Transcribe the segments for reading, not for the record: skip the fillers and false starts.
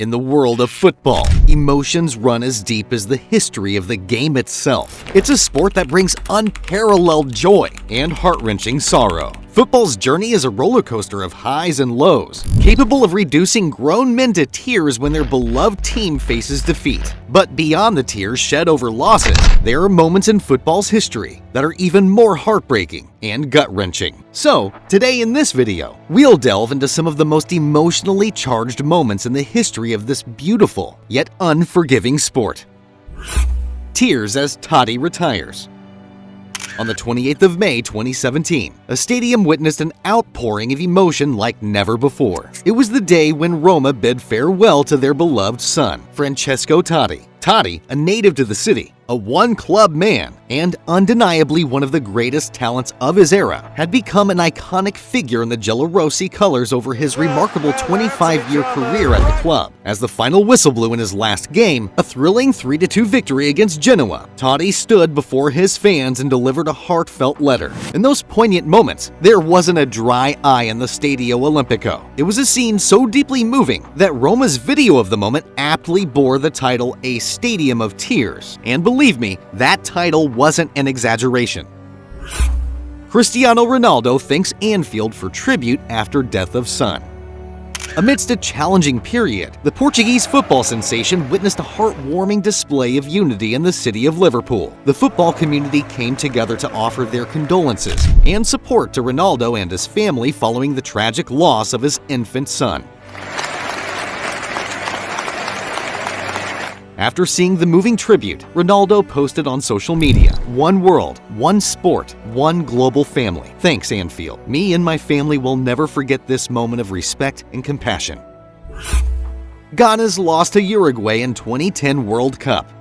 In the world of football, emotions run as deep as the history of the game itself. It's a sport that brings unparalleled joy and heart-wrenching sorrow. Football's journey is a roller coaster of highs and lows, capable of reducing grown men to tears when their beloved team faces defeat. But beyond the tears shed over losses, there are moments in football's history that are even more heartbreaking and gut-wrenching. So, today in this video, we'll delve into some of the most emotionally charged moments in the history of this beautiful yet unforgiving sport. Tears as Toddy retires. On the 28th of May 2017, a stadium witnessed an outpouring of emotion like never before. It was the day when Roma bid farewell to their beloved son, Francesco Toddy. Toddy, a native to the city, a one-club man, and undeniably one of the greatest talents of his era, had become an iconic figure in the Giallorossi colors over his remarkable 25-year career at the club. As the final whistle blew in his last game, a thrilling 3-2 victory against Genoa, Toddy stood before his fans and delivered a heartfelt letter. In those poignant moments, there wasn't a dry eye in the Stadio Olimpico. It was a scene so deeply moving that Roma's video of the moment aptly bore the title A Stadium of Tears. And believe me, that title wasn't an exaggeration. Cristiano Ronaldo thanks Anfield for tribute after death of son. Amidst a challenging period, the Portuguese football sensation witnessed a heartwarming display of unity in the city of Liverpool. The football community came together to offer their condolences and support to Ronaldo and his family following the tragic loss of his infant son. After seeing the moving tribute, Ronaldo posted on social media, "One world, one sport, one global family. Thanks, Anfield. Me and my family will never forget this moment of respect and compassion." Ghana's loss to Uruguay in 2010 World Cup.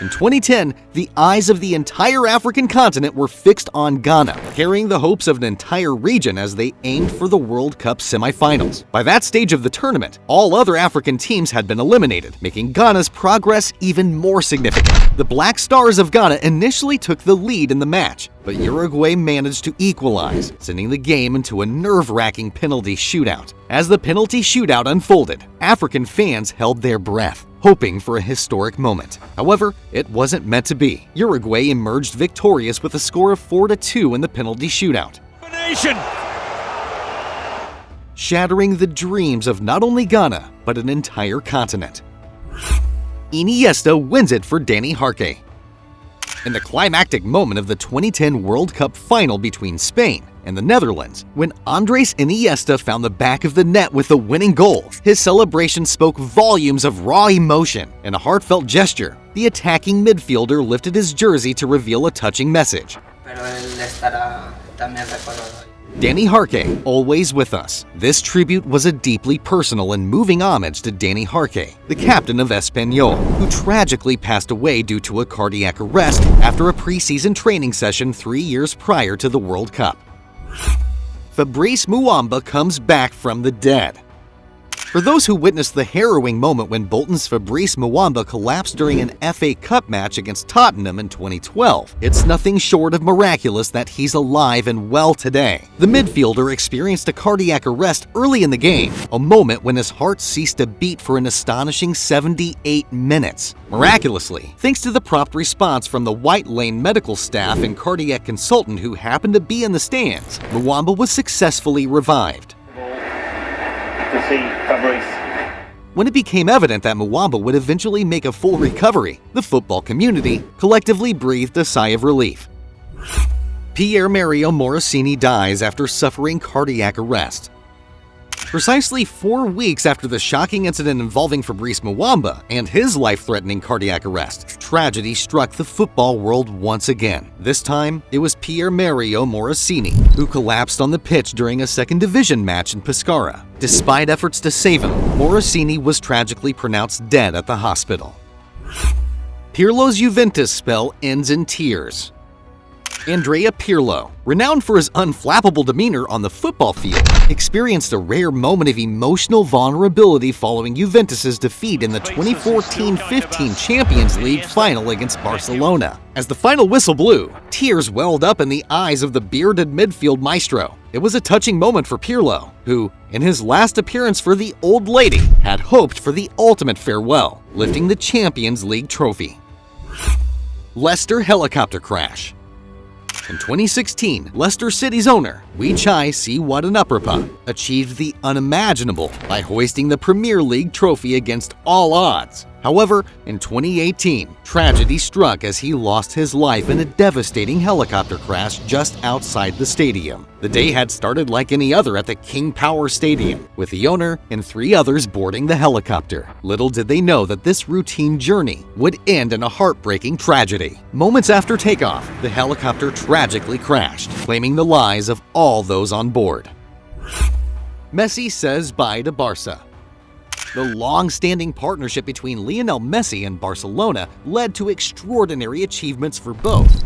In 2010, the eyes of the entire African continent were fixed on Ghana, carrying the hopes of an entire region as they aimed for the World Cup semifinals. By that stage of the tournament, all other African teams had been eliminated, making Ghana's progress even more significant. The Black Stars of Ghana initially took the lead in the match, but Uruguay managed to equalize, sending the game into a nerve-wracking penalty shootout. As the penalty shootout unfolded, African fans held their breath, hoping for a historic moment. However, it wasn't meant to be. Uruguay emerged victorious with a score of 4-2 in the penalty shootout, shattering the dreams of not only Ghana, but an entire continent. Iniesta wins it for Dani Jarque. In the climactic moment of the 2010 World Cup final between Spain and the Netherlands, when Andres Iniesta found the back of the net with the winning goal, his celebration spoke volumes of raw emotion. In a heartfelt gesture, the attacking midfielder lifted his jersey to reveal a touching message. Dani Jarque, always with us. This tribute was a deeply personal and moving homage to Dani Jarque, the captain of Espanyol, who tragically passed away due to a cardiac arrest after a preseason training session 3 years prior to the World Cup. Fabrice Muamba comes back from the dead. For those who witnessed the harrowing moment when Bolton's Fabrice Muamba collapsed during an FA Cup match against Tottenham in 2012, it's nothing short of miraculous that he's alive and well today. The midfielder experienced a cardiac arrest early in the game, a moment when his heart ceased to beat for an astonishing 78 minutes. Miraculously, thanks to the prompt response from the White Lane medical staff and cardiac consultant who happened to be in the stands, Muamba was successfully revived. To see Fabrice. When it became evident that Muamba would eventually make a full recovery, the football community collectively breathed a sigh of relief. Pierre Mario Morricini dies after suffering cardiac arrest. Precisely 4 weeks after the shocking incident involving Fabrice Muamba and his life-threatening cardiac arrest, tragedy struck the football world once again. This time, it was Pierre Mario Morricini, who collapsed on the pitch during a second division match in Pescara. Despite efforts to save him, Morricini was tragically pronounced dead at the hospital. Pierlos Juventus spell ends in tears. Andrea Pirlo, renowned for his unflappable demeanor on the football field, experienced a rare moment of emotional vulnerability following Juventus' defeat in the 2014-15 Champions League final against Barcelona. As the final whistle blew, tears welled up in the eyes of the bearded midfield maestro. It was a touching moment for Pirlo, who, in his last appearance for the Old Lady, had hoped for the ultimate farewell, lifting the Champions League trophy. Leicester helicopter crash. In 2016, Leicester City's owner, Wichai Siwatanupapa, achieved the unimaginable by hoisting the Premier League trophy against all odds. However, in 2018, tragedy struck as he lost his life in a devastating helicopter crash just outside the stadium. The day had started like any other at the King Power Stadium, with the owner and 3 others boarding the helicopter. Little did they know that this routine journey would end in a heartbreaking tragedy. Moments after takeoff, the helicopter tragically crashed, claiming the lives of all those on board. Messi says bye to Barca. The long-standing partnership between Lionel Messi and Barcelona led to extraordinary achievements for both.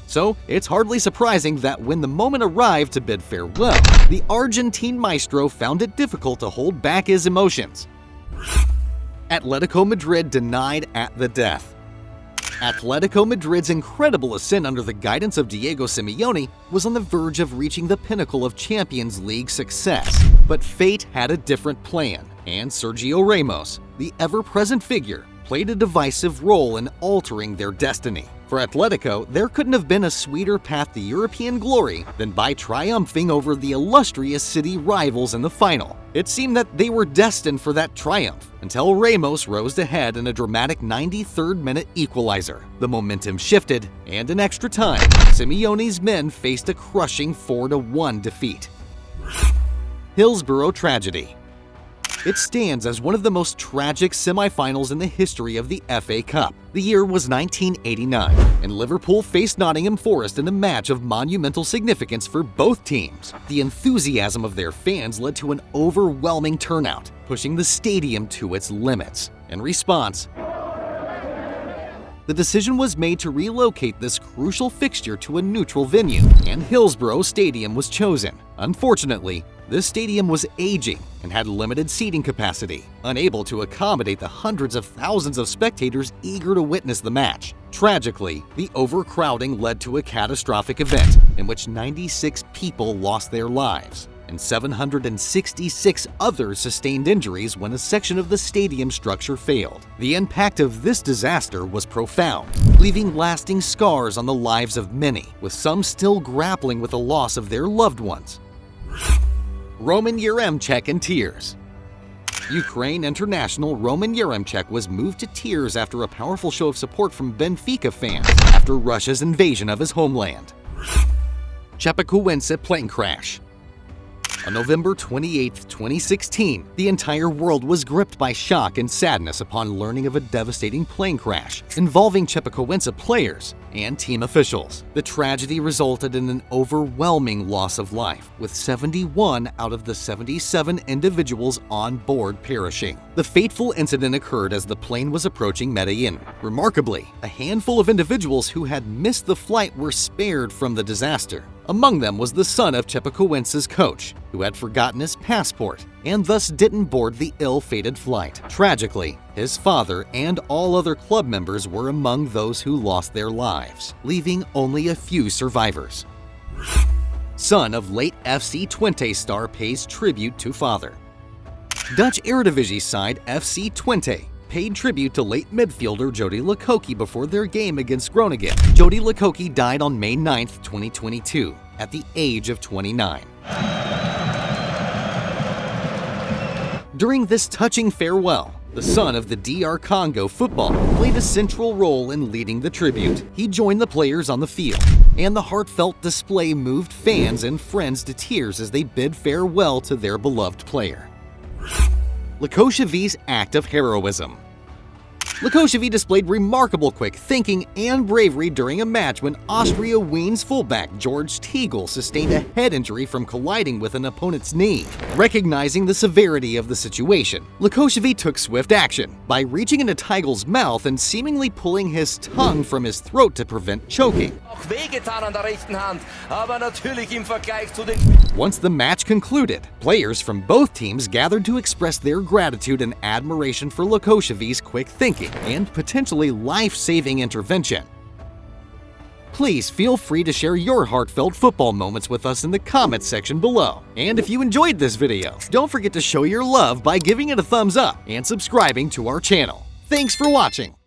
So, it's hardly surprising that when the moment arrived to bid farewell, the Argentine maestro found it difficult to hold back his emotions. Atletico Madrid denied at the death. Atletico Madrid's incredible ascent under the guidance of Diego Simeone was on the verge of reaching the pinnacle of Champions League success. But fate had a different plan, and Sergio Ramos, the ever-present figure, played a divisive role in altering their destiny. For Atletico, there couldn't have been a sweeter path to European glory than by triumphing over the illustrious city rivals in the final. It seemed that they were destined for that triumph until Ramos rose ahead in a dramatic 93rd minute equalizer. The momentum shifted, and in extra time, Simeone's men faced a crushing 4-1 defeat. Hillsborough Tragedy. It stands as one of the most tragic semifinals in the history of the FA Cup. The year was 1989, and Liverpool faced Nottingham Forest in a match of monumental significance for both teams. The enthusiasm of their fans led to an overwhelming turnout, pushing the stadium to its limits. In response, the decision was made to relocate this crucial fixture to a neutral venue, and Hillsborough Stadium was chosen. Unfortunately, this stadium was aging and had limited seating capacity, unable to accommodate the hundreds of thousands of spectators eager to witness the match. Tragically, the overcrowding led to a catastrophic event in which 96 people lost their lives, and 766 others sustained injuries when a section of the stadium structure failed. The impact of this disaster was profound, leaving lasting scars on the lives of many, with some still grappling with the loss of their loved ones. Roman Uramcheck in tears. Ukraine international Roman Uramcheck was moved to tears after a powerful show of support from Benfica fans after Russia's invasion of his homeland. Chapecoense plane crash. On November 28, 2016, the entire world was gripped by shock and sadness upon learning of a devastating plane crash involving Chapecoense players and team officials. The tragedy resulted in an overwhelming loss of life, with 71 out of the 77 individuals on board perishing. The fateful incident occurred as the plane was approaching Medellin. Remarkably, a handful of individuals who had missed the flight were spared from the disaster. Among them was the son of Chapecoense's coach, who had forgotten his passport and thus didn't board the ill-fated flight. Tragically, his father and all other club members were among those who lost their lives, leaving only a few survivors. Son of late FC Twente star pays tribute to father. Dutch Eredivisie side FC Twente paid tribute to late midfielder Jody Lakosha before their game against Groningen. Jody Lakosha died on May 9, 2022, at the age of 29. During this touching farewell, the son of the DR Congo football played a central role in leading the tribute. He joined the players on the field, and the heartfelt display moved fans and friends to tears as they bid farewell to their beloved player. Lakosha V's act of heroism. Lakosha displayed remarkable quick thinking and bravery during a match when Austria Wien's fullback George Tegel sustained a head injury from colliding with an opponent's knee. Recognizing the severity of the situation, Lakosha took swift action by reaching into Tegel's mouth and seemingly pulling his tongue from his throat to prevent choking. Once the match concluded, players from both teams gathered to express their gratitude and admiration for Lakosha's quick thinking and potentially life-saving intervention. Please feel free to share your heartfelt football moments with us in the comments section below. And if you enjoyed this video, don't forget to show your love by giving it a thumbs up and subscribing to our channel. Thanks for watching!